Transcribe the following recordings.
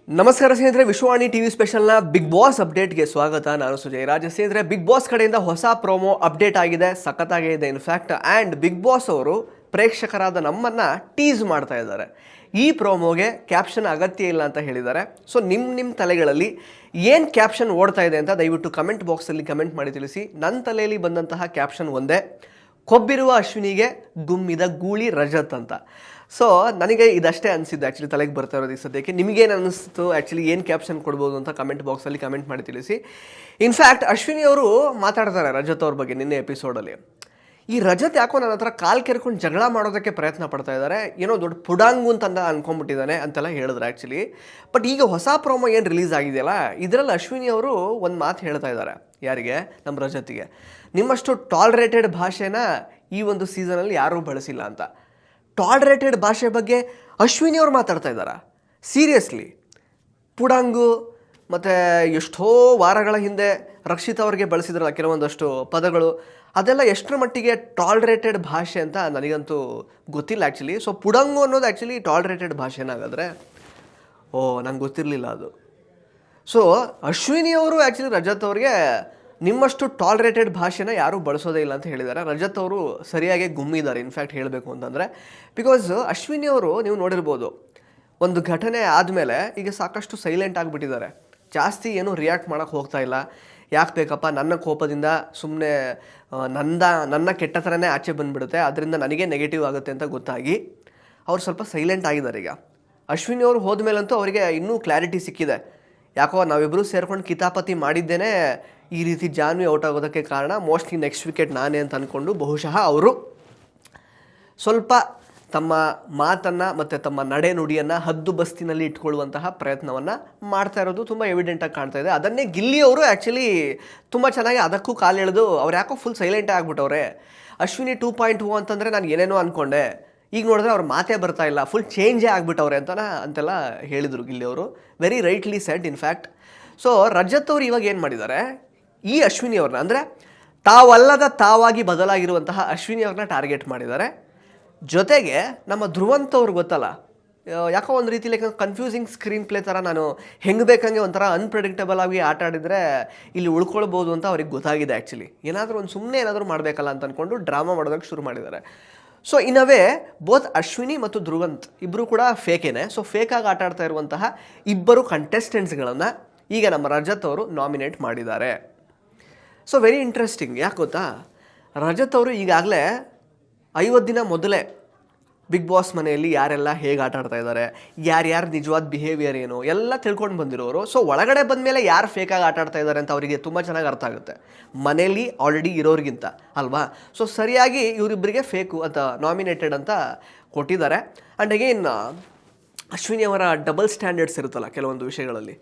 ನಮಸ್ಕಾರ ಸ್ನೇಹಿತರೆ, Vishwavani TV ಸ್ಪೆಷಲ್ನ big boss ಅಪ್ಡೇಟ್ಗೆ ಸ್ವಾಗತ. ನಾನು ಸುಜಯ್ ರಾಜ್. ಸ್ನೇಹಿತರೆ, ಬಿಗ್ ಬಾಸ್ ಕಡೆಯಿಂದ ಹೊಸ ಪ್ರೋಮೋ ಅಪ್ಡೇಟ್ ಆಗಿದೆ, ಸಖತ್ತಾಗಿದೆ ಇನ್ಫ್ಯಾಕ್ಟ್. ಆ್ಯಂಡ್ ಬಿಗ್ ಬಾಸ್ ಅವರು ಪ್ರೇಕ್ಷಕರಾದ ನಮ್ಮನ್ನು ಟೀಸ್ ಮಾಡ್ತಾ ಇದ್ದಾರೆ. ಈ ಪ್ರೋಮೋಗೆ ಕ್ಯಾಪ್ಷನ್ ಅಗತ್ಯ ಇಲ್ಲ ಅಂತ ಹೇಳಿದ್ದಾರೆ. ಸೊ ನಿಮ್ಮ ತಲೆಗಳಲ್ಲಿ ಏನು ಕ್ಯಾಪ್ಷನ್ ಓಡ್ತಾ ಇದೆ ಅಂತ ದಯವಿಟ್ಟು ಕಮೆಂಟ್ ಬಾಕ್ಸಲ್ಲಿ ಕಮೆಂಟ್ ಮಾಡಿ ತಿಳಿಸಿ. ನನ್ನ ತಲೆಯಲ್ಲಿ ಬಂದಂತಹ ಕ್ಯಾಪ್ಷನ್ ಒಂದೇ, ಕೊಬ್ಬಿರುವ ಅಶ್ವಿನಿಗೆ ಗುಮ್ಮಿದ ಗೂಳಿ ರಜತ್ ಅಂತ. ಸೊ ನನಗೆ ಇದಷ್ಟೇ ಅನಿಸಿದ್ದು ಆ್ಯಕ್ಚುಲಿ ತಲೆಗೆ ಬರ್ತಾ ಇರೋದು ಈ ಸದ್ಯಕ್ಕೆ. ನಿಮಗೇನು ಅನ್ನಿಸ್ತು, ಆ್ಯಕ್ಚುಲಿ ಏನು ಕ್ಯಾಪ್ಷನ್ ಕೊಡ್ಬೋದು ಅಂತ ಕಮೆಂಟ್ ಬಾಕ್ಸಲ್ಲಿ ಕಮೆಂಟ್ ಮಾಡಿ ತಿಳಿಸಿ. ಇನ್ಫ್ಯಾಕ್ಟ್ ಅಶ್ವಿನಿ ಅವರು ಮಾತಾಡ್ತಾರೆ ರಜತ್ ಅವ್ರ ಬಗ್ಗೆ ನಿನ್ನೆ ಎಪಿಸೋಡಲ್ಲಿ. ಈ ರಜತ್ ಯಾಕೋ ನನ್ನ ಹತ್ರ ಕಾಲು ಕೆರ್ಕೊಂಡು ಜಗಳ ಮಾಡೋದಕ್ಕೆ ಪ್ರಯತ್ನ ಪಡ್ತಾ ಇದ್ದಾರೆ, ಏನೋ ದೊಡ್ಡ ಪುಡಾಂಗು ಅಂತ ಅನ್ಕೊಂಡ್ಬಿಟ್ಟಿದ್ದಾನೆ ಅಂತೆಲ್ಲ ಹೇಳಿದ್ರು ಆ್ಯಕ್ಚುಲಿ. ಬಟ್ ಈಗ ಹೊಸ ಪ್ರೋಮೋ ಏನು ರಿಲೀಸ್ ಆಗಿದೆಯಲ್ಲ, ಇದರಲ್ಲಿ ಅಶ್ವಿನಿ ಅವರು ಒಂದು ಮಾತು ಹೇಳ್ತಾ ಇದ್ದಾರೆ. ಯಾರಿಗೆ? ನಮ್ಮ ರಜತಿಗೆ. ನಿಮ್ಮಷ್ಟು ಟಾಲರೇಟೆಡ್ ಭಾಷೆನ ಈ ಒಂದು ಸೀಸನಲ್ಲಿ ಯಾರೂ ಬಳಸಿಲ್ಲ ಅಂತ. ಟಾಲರೇಟೆಡ್ ಭಾಷೆ ಬಗ್ಗೆ ಅಶ್ವಿನಿ ಅವ್ರು ಮಾತಾಡ್ತಾ ಇದ್ದಾರೆ. ಸೀರಿಯಸ್ಲಿ, ಪುಡಾಂಗು ಮತ್ತು ಎಷ್ಟೋ ವಾರಗಳ ಹಿಂದೆ ರಕ್ಷಿತ್ ಅವ್ರಿಗೆ ಬಳಸಿದ್ರಲ್ಲ ಕೆಲವೊಂದಷ್ಟು ಪದಗಳು, ಅದೆಲ್ಲ ಎಷ್ಟರ ಮಟ್ಟಿಗೆ ಟಾಲರೇಟೆಡ್ ಭಾಷೆ ಅಂತ ನನಗಂತೂ ಗೊತ್ತಿಲ್ಲ ಆ್ಯಕ್ಚುಲಿ. ಸೊ ಪುಡಂಗು ಅನ್ನೋದು ಆ್ಯಕ್ಚುಲಿ ಟಾಲರೇಟೆಡ್ ಭಾಷೆನಾಗಾದರೆ ನಂಗೆ ಗೊತ್ತಿರಲಿಲ್ಲ ಅದು. ಸೊ ಅಶ್ವಿನಿ ಅವರು ಆ್ಯಕ್ಚುಲಿ ರಜತ್ ಅವ್ರಿಗೆ ನಿಮ್ಮಷ್ಟು ಟಾಲರೇಟೆಡ್ ಭಾಷೆನ ಯಾರೂ ಬಳಸೋದೇ ಇಲ್ಲ ಅಂತ ಹೇಳಿದ್ದಾರೆ. ರಜತ್ ಅವರು ಸರಿಯಾಗಿ ಗುಮ್ಮಿದ್ದಾರೆ ಇನ್ಫ್ಯಾಕ್ಟ್ ಹೇಳಬೇಕು ಅಂತಂದರೆ. ಬಿಕಾಸ್ ಅಶ್ವಿನಿ ಅವರು ನೀವು ನೋಡಿರ್ಬೋದು, ಒಂದು ಘಟನೆ ಆದಮೇಲೆ ಈಗ ಸಾಕಷ್ಟು ಸೈಲೆಂಟ್ ಆಗಿಬಿಟ್ಟಿದ್ದಾರೆ. ಜಾಸ್ತಿ ಏನೂ ರಿಯಾಕ್ಟ್ ಮಾಡೋಕ್ಕೆ ಹೋಗ್ತಾ ಇಲ್ಲ. ಯಾಕೆ ಬೇಕಪ್ಪ, ನನ್ನ ಕೋಪದಿಂದ ಸುಮ್ಮನೆ ನನ್ನ ಕೆಟ್ಟ ಥರನೇ ಆಚೆ ಬಂದುಬಿಡುತ್ತೆ, ಅದರಿಂದ ನನಗೆ ನೆಗೆಟಿವ್ ಆಗುತ್ತೆ ಅಂತ ಗೊತ್ತಾಗಿ ಅವ್ರು ಸ್ವಲ್ಪ ಸೈಲೆಂಟ್ ಆಗಿದ್ದಾರೆ. ಈಗ ಅಶ್ವಿನಿ ಅವರು ಹೋದ್ಮೇಲಂತೂ ಅವರಿಗೆ ಇನ್ನೂ ಕ್ಲಾರಿಟಿ ಸಿಕ್ಕಿದೆ. ಯಾಕೋ ನಾವಿಬ್ಬರೂ ಸೇರ್ಕೊಂಡು ಕಿತಾಪತಿ ಮಾಡಿದ್ದೇನೆ ಈ ರೀತಿ ಜಾನ್ವಿ ಔಟ್ ಆಗೋದಕ್ಕೆ ಕಾರಣ, ಮೋಸ್ಟ್ಲಿ ನೆಕ್ಸ್ಟ್ ವಿಕೆಟ್ ನಾನೇ ಅಂತ ಅಂದ್ಕೊಂಡು ಬಹುಶಃ ಅವರು ಸ್ವಲ್ಪ ತಮ್ಮ ಮಾತನ್ನು ಮತ್ತು ತಮ್ಮ ನಡೆ ನುಡಿಯನ್ನು ಹದ್ದು ಬಸ್ತಿನಲ್ಲಿ ಇಟ್ಕೊಳ್ಳುವಂತಹ ಪ್ರಯತ್ನವನ್ನು ಮಾಡ್ತಾ ಇರೋದು ತುಂಬ ಎವಿಡೆಂಟಾಗಿ ಕಾಣ್ತಾ ಇದೆ. ಅದನ್ನೇ ಗಿಲ್ಲಿ ಅವರು ಆ್ಯಕ್ಚುಲಿ ತುಂಬ ಚೆನ್ನಾಗಿ ಅದಕ್ಕೂ ಕಾಲು ಎಳೆದು ಅವ್ರು ಯಾಕೋ ಫುಲ್ ಸೈಲೆಂಟೇ ಆಗ್ಬಿಟ್ಟವ್ರೆ. ಅಶ್ವಿನಿ 2.0 ಅಂತಂದರೆ ನಾನು ಏನೇನೋ ಅಂದ್ಕೊಂಡೆ, ಈಗ ನೋಡಿದ್ರೆ ಅವ್ರ ಮಾತೇ ಬರ್ತಾ ಇಲ್ಲ, ಫುಲ್ ಚೇಂಜೇ ಆಗಿಬಿಟ್ಟವ್ರೆ ಅಂತೆಲ್ಲ ಹೇಳಿದರು ಗಿಲ್ಲಿ ಅವರು. Very rightly said in fact. So Rajat ಅವರು ಇವಾಗ ಏನು ಮಾಡಿದ್ದಾರೆ, ಈ ಅಶ್ವಿನಿ ಅವ್ರನ್ನ ಅಂದರೆ ತಾವಲ್ಲದ ತಾವಾಗಿ ಬದಲಾಗಿರುವಂತಹ ಅಶ್ವಿನಿ ಅವ್ರನ್ನ ಟಾರ್ಗೆಟ್ ಮಾಡಿದ್ದಾರೆ. ಜೊತೆಗೆ ನಮ್ಮ ಧ್ರುವಂತ್ ಅವ್ರು ಗೊತ್ತಲ್ಲ, ಯಾಕೋ ಒಂದು ರೀತಿಲಿ ಕನ್ಫ್ಯೂಸಿಂಗ್ ಸ್ಕ್ರೀನ್ ಪ್ಲೇ ಥರ, ನಾನು ಹೆಂಗೆ ಬೇಕಂಗೆ ಒಂಥರ ಅನ್ಪ್ರೆಡಿಕ್ಟಬಲ್ ಆಗಿ ಆಟ ಆಡಿದರೆ ಇಲ್ಲಿ ಉಳ್ಕೊಳ್ಬೋದು ಅಂತ ಅವ್ರಿಗೆ ಗೊತ್ತಾಗಿದೆ. ಆ್ಯಕ್ಚುಲಿ ಏನಾದರೂ ಒಂದು ಸುಮ್ಮನೆ ಏನಾದರೂ ಮಾಡಬೇಕಲ್ಲ ಅಂತ ಅಂದ್ಕೊಂಡು ಡ್ರಾಮಾ ಮಾಡೋದಕ್ಕೆ ಶುರು ಮಾಡಿದ್ದಾರೆ. ಸೊ ಇನ್ ಬೋತ್ ಅಶ್ವಿನಿ ಮತ್ತು ಧ್ರುವಂತ್ ಇಬ್ಬರು ಕೂಡ ಫೇಕೇನೆ. ಸೊ ಫೇಕಾಗಿ ಆಟ ಆಡ್ತಾ ಇರುವಂತಹ ಇಬ್ಬರು ಕಂಟೆಸ್ಟೆಂಟ್ಸ್ಗಳನ್ನು ಈಗ ನಮ್ಮ ರಜತ್ ಅವರು ನಾಮಿನೇಟ್ ಮಾಡಿದ್ದಾರೆ. So very interesting. ಯಾಕೆ ಗೊತ್ತಾ, ರಜತ್ ಅವರು ಈಗಾಗಲೇ 50 ದಿನ ಮೊದಲೇ ಬಿಗ್ ಬಾಸ್ ಮನೆಯಲ್ಲಿ ಯಾರೆಲ್ಲ ಹೇಗೆ ಆಟ ಆಡ್ತಾ ಇದ್ದಾರೆ, ಯಾರ್ಯಾರು ನಿಜವಾದ ಬಿಹೇವಿಯರ್ ಏನು ಎಲ್ಲ ತಿಳ್ಕೊಂಡು ಬಂದಿರೋರು. ಸೊ ಒಳಗಡೆ ಬಂದಮೇಲೆ ಯಾರು ಫೇಕಾಗಿ ಆಟ ಆಡ್ತಾ ಇದ್ದಾರೆ ಅಂತ ಅವರಿಗೆ ತುಂಬ ಚೆನ್ನಾಗಿ ಅರ್ಥ ಆಗುತ್ತೆ, ಮನೆಯಲ್ಲಿ ಆಲ್ರೆಡಿ ಇರೋರಿಗಿಂತ ಅಲ್ವಾ. ಸೊ ಸರಿಯಾಗಿ ಇವರಿಬ್ಬರಿಗೆ ಫೇಕು ಅಂತ ನಾಮಿನೇಟೆಡ್ ಅಂತ ಕೊಟ್ಟಿದ್ದಾರೆ. ಆ್ಯಂಡ್ ಅಗೇನ್ ಅಶ್ವಿನಿ ಅವರ ಡಬಲ್ ಸ್ಟ್ಯಾಂಡರ್ಡ್ಸ್ ಇರುತ್ತಲ್ಲ ಕೆಲವೊಂದು ವಿಷಯಗಳಲ್ಲಿ.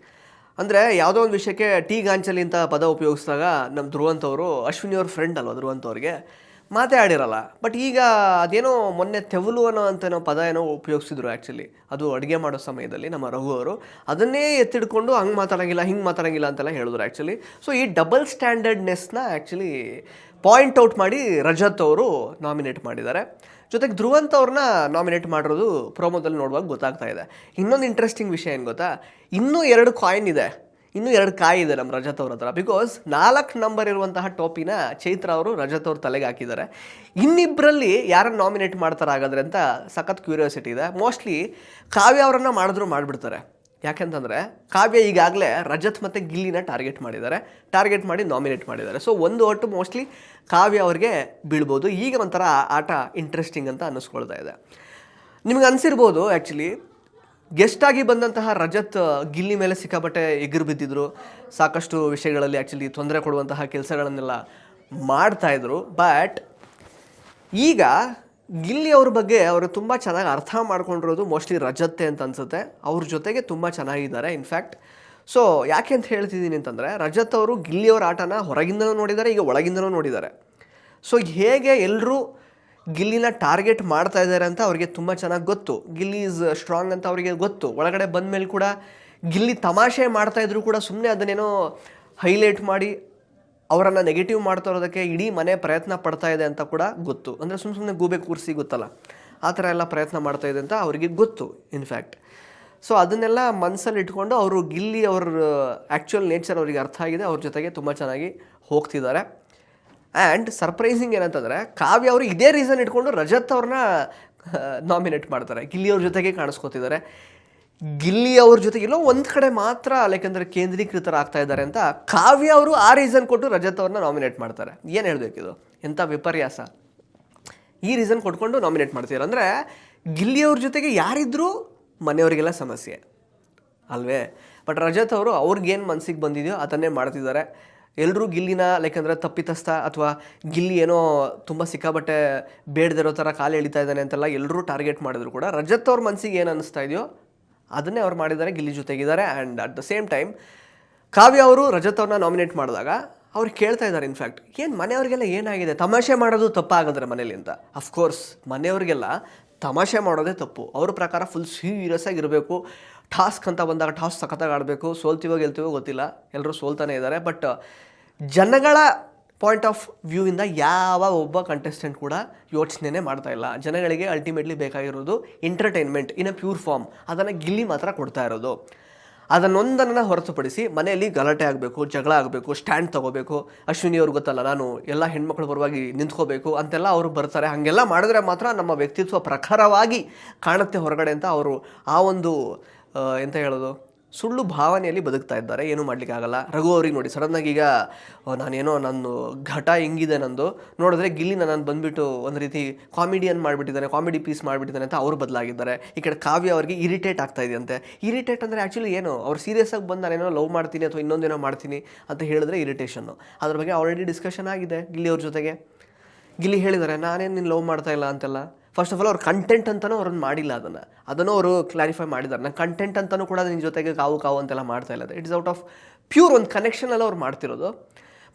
ಅಂದರೆ ಯಾವುದೋ ಒಂದು ವಿಷಯಕ್ಕೆ ಟೀ ಗಾಂಚಲಿ ಅಂತ ಪದ ಉಪಯೋಗಿಸಿದಾಗ ನಮ್ಮ ಧ್ರುವಂತ್ ಅವರು, ಅಶ್ವಿನಿ ಅವ್ರ ಫ್ರೆಂಡ್ ಅಲ್ವ ಧ್ರುವಂತ್ ಅವ್ರಿಗೆ, ಮಾತೇ ಆಡಿರಲ್ಲ. ಬಟ್ ಈಗ ಅದೇನೋ ಮೊನ್ನೆ ತೆವಲು ಅನ್ನೋ ಪದ ಏನೋ ಉಪಯೋಗಿಸಿದ್ರು ಆ್ಯಕ್ಚುಲಿ, ಅದು ಅಡುಗೆ ಮಾಡೋ ಸಮಯದಲ್ಲಿ ನಮ್ಮ ರಘು ಅವರು ಅದನ್ನೇ ಎತ್ತಿಡ್ಕೊಂಡು ಹಂಗೆ ಮಾತಾಡೋಂಗಿಲ್ಲ ಹಿಂಗೆ ಮಾತಾಡೋಂಗಿಲ್ಲ ಅಂತೆಲ್ಲ ಹೇಳಿದ್ರು ಆ್ಯಕ್ಚುಲಿ. ಸೊ ಈ ಡಬಲ್ ಸ್ಟ್ಯಾಂಡರ್ಡ್ನೆಸ್ನ ಆ್ಯಕ್ಚುಲಿ ಪಾಯಿಂಟ್ ಔಟ್ ಮಾಡಿ ರಜತ್ ಅವರು ನಾಮಿನೇಟ್ ಮಾಡಿದ್ದಾರೆ. ಜೊತೆಗೆ ಧ್ರುವಂತ್ ಅವ್ರನ್ನ ನಾಮಿನೇಟ್ ಮಾಡಿರೋದು ಪ್ರೋಮೋದಲ್ಲಿ ನೋಡುವಾಗ ಗೊತ್ತಾಗ್ತಾ ಇದೆ. ಇನ್ನೊಂದು ಇಂಟ್ರೆಸ್ಟಿಂಗ್ ವಿಷಯ ಏನು ಗೊತ್ತಾ, ಇನ್ನೂ 2 ಕಾಯಿನ್ ಇದೆ, ಇನ್ನೂ 2 ಕಾಯಿ ಇದೆ ನಮ್ಮ ರಜತ್ ಅವ್ರ ಹತ್ರ. ಬಿಕಾಸ್ 4 ನಂಬರ್ ಇರುವಂತಹ ಟೋಪಿನ ಚೈತ್ರ ಅವರು ರಜತ್ ಅವ್ರ ತಲೆಗೆ ಹಾಕಿದ್ದಾರೆ. ಇನ್ನಿಬ್ಬರಲ್ಲಿ ಯಾರನ್ನು ನಾಮಿನೇಟ್ ಮಾಡ್ತಾರೆ ಹಾಗಾದರೆ ಅಂತ ಸಖತ್ ಕ್ಯೂರಿಯಾಸಿಟಿ ಇದೆ. ಮೋಸ್ಟ್ಲಿ ಕಾವ್ಯ ಅವರನ್ನು ಮಾಡಿಬಿಡ್ತಾರೆ. ಯಾಕೆಂತಂದರೆ ಕಾವ್ಯ ಈಗಾಗಲೇ ರಜತ್ ಮತ್ತು ಗಿಲ್ಲಿನ ಟಾರ್ಗೆಟ್ ಮಾಡಿ ನಾಮಿನೇಟ್ ಮಾಡಿದ್ದಾರೆ. ಸೊ ಒಂದು ಒಟ್ಟು ಮೋಸ್ಟ್ಲಿ ಕಾವ್ಯ ಅವ್ರಿಗೆ ಬೀಳ್ಬೋದು. ಈಗ ಒಂಥರ ಆಟ ಇಂಟ್ರೆಸ್ಟಿಂಗ್ ಅಂತ ಅನ್ನಿಸ್ಕೊಳ್ತಾ ಇದೆ. ನಿಮ್ಗೆ ಅನಿಸಿರ್ಬೋದು ಆ್ಯಕ್ಚುಲಿ, ಗೆಸ್ಟಾಗಿ ಬಂದಂತಹ ರಜತ್ ಗಿಲ್ಲಿ ಮೇಲೆ ಸಿಕ್ಕಾಪಟ್ಟೆ ಎದುರು ಬಿದ್ದಿದ್ರು, ಸಾಕಷ್ಟು ವಿಷಯಗಳಲ್ಲಿ ಆ್ಯಕ್ಚುಲಿ ತೊಂದರೆ ಕೊಡುವಂತಹ ಕೆಲಸಗಳನ್ನೆಲ್ಲ ಮಾಡ್ತಾಯಿದ್ರು. ಬಟ್ ಈಗ ಗಿಲ್ಲಿ ಅವ್ರ ಬಗ್ಗೆ ಅವರು ತುಂಬ ಚೆನ್ನಾಗಿ ಅರ್ಥ ಮಾಡ್ಕೊಂಡಿರೋದು ಮೋಸ್ಟ್ಲಿ ರಜತ್ತೆ ಅಂತ ಅನಿಸುತ್ತೆ. ಅವ್ರ ಜೊತೆಗೆ ತುಂಬ ಚೆನ್ನಾಗಿದ್ದಾರೆ ಇನ್ಫ್ಯಾಕ್ಟ್. ಸೊ ಯಾಕೆ ಅಂತ ಹೇಳ್ತಿದ್ದೀನಿ ಅಂತಂದರೆ, ರಜತ್ ಅವರು ಗಿಲ್ಲಿಯವ್ರ ಆಟನ ಹೊರಗಿಂದನೂ ನೋಡಿದ್ದಾರೆ, ಈಗ ಒಳಗಿಂದನೂ ನೋಡಿದ್ದಾರೆ. ಸೊ ಹೇಗೆ ಎಲ್ಲರೂ ಗಿಲ್ಲಿನ ಟಾರ್ಗೆಟ್ ಮಾಡ್ತಾ ಇದ್ದಾರೆ ಅಂತ ಅವ್ರಿಗೆ ತುಂಬ ಚೆನ್ನಾಗಿ ಗೊತ್ತು. ಗಿಲ್ಲಿ ಈಸ್ ಸ್ಟ್ರಾಂಗ್ ಅಂತ ಅವರಿಗೆ ಗೊತ್ತು. ಒಳಗಡೆ ಬಂದ ಮೇಲೆ ಕೂಡ ಗಿಲ್ಲಿ ತಮಾಷೆ ಮಾಡ್ತಾಯಿದ್ರು ಕೂಡ ಸುಮ್ಮನೆ ಅದನ್ನೇನೋ ಹೈಲೈಟ್ ಮಾಡಿ ಅವರನ್ನು ನೆಗೆಟಿವ್ ಮಾಡ್ತಾ ಇರೋದಕ್ಕೆ ಇಡೀ ಮನೆ ಪ್ರಯತ್ನ ಪಡ್ತಾ ಇದೆ ಅಂತ ಕೂಡ ಗೊತ್ತು. ಅಂದರೆ ಸುಮ್ಮನೆ ಗೂಬೆ ಕೂರಿಸಿ ಗೊತ್ತಲ್ಲ, ಆ ಥರ ಎಲ್ಲ ಪ್ರಯತ್ನ ಮಾಡ್ತಾ ಇದೆ ಅಂತ ಅವರಿಗೆ ಗೊತ್ತು ಇನ್ಫ್ಯಾಕ್ಟ್. ಸೊ ಅದನ್ನೆಲ್ಲ ಮನಸ್ಸಲ್ಲಿ ಇಟ್ಕೊಂಡು ಅವರು ಗಿಲ್ಲಿ ಅವ್ರ ಆ್ಯಕ್ಚುಯಲ್ ನೇಚರ್ ಅವರಿಗೆ ಅರ್ಥ ಆಗಿದೆ, ಅವ್ರ ಜೊತೆಗೆ ತುಂಬ ಚೆನ್ನಾಗಿ ಹೋಗ್ತಿದ್ದಾರೆ. ಆ್ಯಂಡ್ ಸರ್ಪ್ರೈಸಿಂಗ್ ಏನಂತಂದರೆ ಕಾವ್ಯ ಅವರು ಇದೇ ರೀಸನ್ ಇಟ್ಕೊಂಡು ರಜತ್ ಅವ್ರನ್ನ ನಾಮಿನೇಟ್ ಮಾಡ್ತಾರೆ, ಗಿಲ್ಲಿ ಅವ್ರ ಜೊತೆಗೆ ಕಾಣಿಸ್ಕೊತಿದ್ದಾರೆ. ಗಿಲ್ಲಿ ಅವ್ರ ಜೊತೆಗೆ ಎಲ್ಲೋ ಒಂದು ಕಡೆ ಮಾತ್ರ ಯಾಕೆಂದರೆ ಕೇಂದ್ರೀಕೃತರಾಗ್ತಾ ಇದ್ದಾರೆ ಅಂತ ಕಾವ್ಯ ಅವರು ಆ ರೀಸನ್ ಕೊಟ್ಟು ರಜತ್ ಅವ್ರನ್ನ ನಾಮಿನೇಟ್ ಮಾಡ್ತಾರೆ. ಏನು ಹೇಳಬೇಕಿದು, ಎಂಥ ವಿಪರ್ಯಾಸ. ಈ ರೀಸನ್ ಕೊಟ್ಕೊಂಡು ನಾಮಿನೇಟ್ ಮಾಡ್ತೀರ ಅಂದರೆ ಗಿಲ್ಲಿಯವ್ರ ಜೊತೆಗೆ ಯಾರಿದ್ರೂ ಮನೆಯವರಿಗೆಲ್ಲ ಸಮಸ್ಯೆ ಅಲ್ವೇ. ಬಟ್ ರಜತ್ ಅವರು ಅವ್ರಿಗೇನು ಮನಸ್ಸಿಗೆ ಬಂದಿದೆಯೋ ಅದನ್ನೇ ಮಾಡ್ತಿದ್ದಾರೆ. ಎಲ್ಲರೂ ಗಿಲ್ಲಿನ ಯಾಕೆಂದರೆ ತಪ್ಪಿತಸ್ಥ ಅಥವಾ ಗಿಲ್ಲಿ ಏನೋ ತುಂಬ ಸಿಕ್ಕಾಬಟ್ಟೆ ಬೇಡದಿರೋ ಥರ ಕಾಲು ಎಳಿತಾ ಇದ್ದಾನೆ ಅಂತೆಲ್ಲ ಎಲ್ಲರೂ ಟಾರ್ಗೆಟ್ ಮಾಡಿದ್ರು ಕೂಡ ರಜತ್ ಅವ್ರ ಮನಸ್ಸಿಗೆ ಏನು ಅನ್ನಿಸ್ತಾ ಇದೆಯೋ ಅದನ್ನೇ ಅವ್ರು ಮಾಡಿದ್ದಾರೆ, ಗಿಲ್ಲಿ ಜೊತೆಗಿದ್ದಾರೆ. And at the same time Kavya ಅವರು ರಜತ್ ಅವ್ರನ್ನ ನಾಮಿನೇಟ್ ಮಾಡಿದಾಗ ಅವ್ರು ಕೇಳ್ತಾ ಇದ್ದಾರೆ, ಇನ್ಫ್ಯಾಕ್ಟ್ ಏನು ಮನೆಯವ್ರಿಗೆಲ್ಲ ಏನಾಗಿದೆ, ತಮಾಷೆ ಮಾಡೋದು ತಪ್ಪಾಗಿದ್ರೆ ಮನೇಲಿ ಅಂತ. ಅಫ್ಕೋರ್ಸ್ ಮನೆಯವ್ರಿಗೆಲ್ಲ ತಮಾಷೆ ಮಾಡೋದೇ ತಪ್ಪು. ಅವ್ರ ಪ್ರಕಾರ ಫುಲ್ ಸೀರಿಯಸ್ ಆಗಿರಬೇಕು. ಟಾಸ್ಕ್ ಅಂತ ಬಂದಾಗ ಟಾಸ್ಕ್ ಸಖತ್ತಾಗಿ ಆಡಬೇಕು. ಸೋಲ್ತೀವೋ ಗೆಲ್ತೀವೋ ಗೊತ್ತಿಲ್ಲ, ಎಲ್ಲರೂ ಸೋಲ್ತಾನೆ ಇದ್ದಾರೆ. ಬಟ್ ಜನಗಳ ಪಾಯಿಂಟ್ ಆಫ್ ವ್ಯೂವಿಂದ ಯಾವ ಒಬ್ಬ ಕಂಟೆಸ್ಟೆಂಟ್ ಕೂಡ ಯೋಚನೆ ಮಾಡ್ತಾ ಇಲ್ಲ. ಜನಗಳಿಗೆ ಅಲ್ಟಿಮೇಟ್ಲಿ ಬೇಕಾಗಿರೋದು entertainment in a pure form. ಅದನ್ನು ಗಿಲ್ಲಿ ಮಾತ್ರ ಕೊಡ್ತಾ ಇರೋದು. ಅದನ್ನೊಂದನ್ನು ಹೊರತುಪಡಿಸಿ ಮನೆಯಲ್ಲಿ ಗಲಾಟೆ ಆಗಬೇಕು, ಜಗಳ ಆಗಬೇಕು, ಸ್ಟ್ಯಾಂಡ್ ತೊಗೋಬೇಕು, ಅಶ್ವಿನಿ ಅವ್ರಿಗೆ ಗೊತ್ತಲ್ಲ ನಾನು ಎಲ್ಲ ಹೆಣ್ಮಕ್ಳ ಪರವಾಗಿ ನಿಂತ್ಕೋಬೇಕು ಅಂತೆಲ್ಲ ಅವರು ಬರ್ತಾರೆ. ಹಾಗೆಲ್ಲ ಮಾಡಿದ್ರೆ ಮಾತ್ರ ನಮ್ಮ ವ್ಯಕ್ತಿತ್ವ ಪ್ರಖರವಾಗಿ ಕಾಣುತ್ತೆ ಹೊರಗಡೆ ಅಂತ ಅವರು ಆ ಒಂದು ಎಂತ ಹೇಳೋದು ಸುಳ್ಳು ಭಾವನೆಯಲ್ಲಿ ಬದುಕ್ತಾ ಇದ್ದಾರೆ. ಏನೂ ಮಾಡಲಿಕ್ಕಾಗಲ್ಲ. ರಘು ಅವ್ರಿಗೆ ನೋಡಿ ಸಡನ್ನಾಗಿ ಈಗ ನಾನೇನೋ ನನ್ನ ಘಟ ಹಿಂಗಿದೆ ನಂದು ನೋಡಿದ್ರೆ ಗಿಲ್ಲಿ ನಾನು ಬಂದುಬಿಟ್ಟು ಒಂದು ರೀತಿ ಕಾಮಿಡಿಯನ್ ಮಾಡಿಬಿಟ್ಟಿದ್ದಾನೆ, ಕಾಮಿಡಿ ಪೀಸ್ ಮಾಡಿಬಿಟ್ಟಿದ್ದಾನೆ ಅಂತ ಅವರು ಬದಲಾಗಿದ್ದಾರೆ. ಈ ಕಡೆ ಕಾವ್ಯ ಅವ್ರಿಗೆ ಇರಿಟೇಟ್ ಆಗ್ತಾ ಇದೆಯಂತೆ. ಇರಿಟೇಟ್ ಅಂದರೆ ಆ್ಯಕ್ಚುಲಿ ಏನು, ಅವ್ರು ಸೀರಿಯಸ್ ಆಗಿ ಬಂದು ನಾನೇನೋ ಲವ್ ಮಾಡ್ತೀನಿ ಅಥವಾ ಇನ್ನೊಂದೇನೋ ಮಾಡ್ತೀನಿ ಅಂತ ಹೇಳಿದ್ರೆ ಇರಿಟೇಷನ್ನು. ಅದ್ರ ಬಗ್ಗೆ ಆಲ್ರೆಡಿ ಡಿಸ್ಕಷನ್ ಆಗಿದೆ ಗಿಲ್ಲಿ ಅವ್ರ ಜೊತೆಗೆ. ಗಿಲ್ಲಿ ಹೇಳಿದ್ದಾರೆ ನಾನೇನು ನೀನು ಲವ್ ಮಾಡ್ತಾ ಇಲ್ಲ ಅಂತೆಲ್ಲ. ಫಸ್ಟ್ ಆಫ್ ಆಲ್ ಅವ್ರ ಕಂಟೆಂಟ್ ಅಂತಲೂ ಅವ್ರನ್ನ ಮಾಡಿಲ್ಲ, ಅದನ್ನು ಅವರು ಕ್ಲಾರಿಫೈ ಮಾಡಿದ್ದಾರೆ. ನಾನು ಕಂಟೆಂಟ್ ಅಂತಲೂ ಕೂಡ ನಿನ್ನ ಜೊತೆಗೆ ಕಾವು ಅಂತೆಲ್ಲ ಮಾಡ್ತಾ ಇಲ್ಲ. It is out of pure ಒಂದು ಕನೆಕ್ಷನಲ್ಲಿ ಅವ್ರು ಮಾಡ್ತಿರೋದು.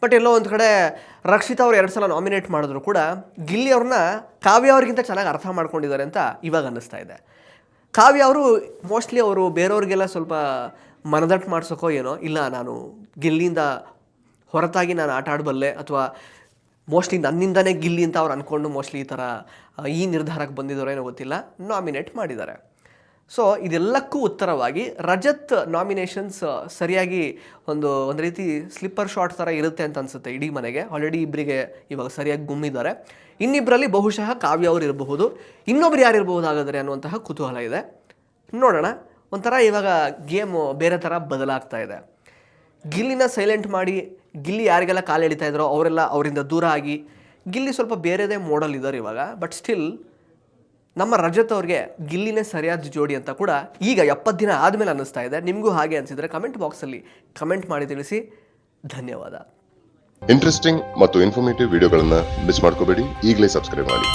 ಬಟ್ ಎಲ್ಲೋ ಒಂದು ಕಡೆ ರಕ್ಷಿತಾ ಅವ್ರು 2 ಸಲ ನಾಮಿನೇಟ್ ಮಾಡಿದ್ರು ಕೂಡ ಗಿಲ್ಲಿ ಅವ್ರನ್ನ ಕಾವ್ಯ ಅವ್ರಿಗಿಂತ ಚೆನ್ನಾಗಿ ಅರ್ಥ ಮಾಡ್ಕೊಂಡಿದ್ದಾರೆ ಅಂತ ಇವಾಗ ಅನ್ನಿಸ್ತಾ ಇದೆ. ಕಾವ್ಯ ಅವರು ಮೋಸ್ಟ್ಲಿ ಅವರು ಬೇರೆಯವ್ರಿಗೆಲ್ಲ ಸ್ವಲ್ಪ ಮನದಟ್ಟು ಮಾಡ್ಸೋಕೋ ಏನೋ, ಇಲ್ಲ ನಾನು ಗಿಲ್ಲಿಯಿಂದ ಹೊರತಾಗಿ ನಾನು ಆಟ ಆಡಬಲ್ಲೆ ಅಥವಾ ಮೋಸ್ಟ್ಲಿ ನನ್ನಿಂದನೇ ಗಿಲ್ಲಿ ಅಂತ ಅವ್ರು ಅಂದ್ಕೊಂಡು ಮೋಸ್ಟ್ಲಿ ಈ ಥರ ಈ ನಿರ್ಧಾರಕ್ಕೆ ಬಂದಿದ್ದವರೇನೋ ಗೊತ್ತಿಲ್ಲ, ನಾಮಿನೇಟ್ ಮಾಡಿದ್ದಾರೆ. ಸೊ ಇದೆಲ್ಲಕ್ಕೂ ಉತ್ತರವಾಗಿ ರಜತ್ ನಾಮಿನೇಷನ್ಸ್ ಸರಿಯಾಗಿ ಒಂದು ರೀತಿ ಸ್ಲಿಪ್ಪರ್ ಶಾಟ್ ಥರ ಇರುತ್ತೆ ಅಂತ ಅನಿಸುತ್ತೆ ಇಡೀ ಮನೆಗೆ. ಆಲ್ರೆಡಿ ಇಬ್ಬರಿಗೆ ಇವಾಗ ಸರಿಯಾಗಿ ಗುಮ್ಮಿದ್ದಾರೆ. ಇನ್ನಿಬ್ಬರಲ್ಲಿ ಬಹುಶಃ ಕಾವ್ಯ ಅವರು ಇರಬಹುದು, ಇನ್ನೊಬ್ರು ಯಾರಿರಬಹುದು ಹಾಗಾದರೆ ಅನ್ನುವಂತಹ ಕುತೂಹಲ ಇದೆ. ನೋಡೋಣ. ಒಂಥರ ಇವಾಗ ಗೇಮು ಬೇರೆ ಥರ ಬದಲಾಗ್ತಾ ಇದೆ. ಗಿಲ್ಲಿನ ಸೈಲೆಂಟ್ ಮಾಡಿ ಗಿಲ್ಲಿ ಯಾರಿಗೆಲ್ಲ ಕಾಲು ಎಳಿತಾ ಇದ್ರೋ ಅವರೆಲ್ಲ ಅವರಿಂದ ದೂರ ಆಗಿ ಗಿಲ್ಲಿ ಸ್ವಲ್ಪ ಬೇರೆದೇ ಮೋಡಲ್ ಇದ್ದಾರೆ ಇವಾಗ. ಬಟ್ ಸ್ಟಿಲ್ ನಮ್ಮ ರಜತ್ ಅವ್ರಿಗೆ ಗಿಲ್ಲಿನೇ ಸರಿಯಾದ ಜೋಡಿ ಅಂತ ಕೂಡ ಈಗ 70 ದಿನ ಆದಮೇಲೆ ಅನ್ನಿಸ್ತಾ ಇದೆ. ನಿಮಗೂ ಹಾಗೆ ಅನಿಸಿದರೆ ಕಮೆಂಟ್ ಬಾಕ್ಸಲ್ಲಿ ಕಮೆಂಟ್ ಮಾಡಿ ತಿಳಿಸಿ. ಧನ್ಯವಾದ. ಇಂಟ್ರೆಸ್ಟಿಂಗ್ ಮತ್ತು ಇನ್ಫಾರ್ಮೇಟಿವ್ ವಿಡಿಯೋಗಳನ್ನು ಮಿಸ್ ಮಾಡ್ಕೋಬೇಡಿ. ಈಗಲೇ ಸಬ್ಸ್ಕ್ರೈಬ್ ಮಾಡಿ.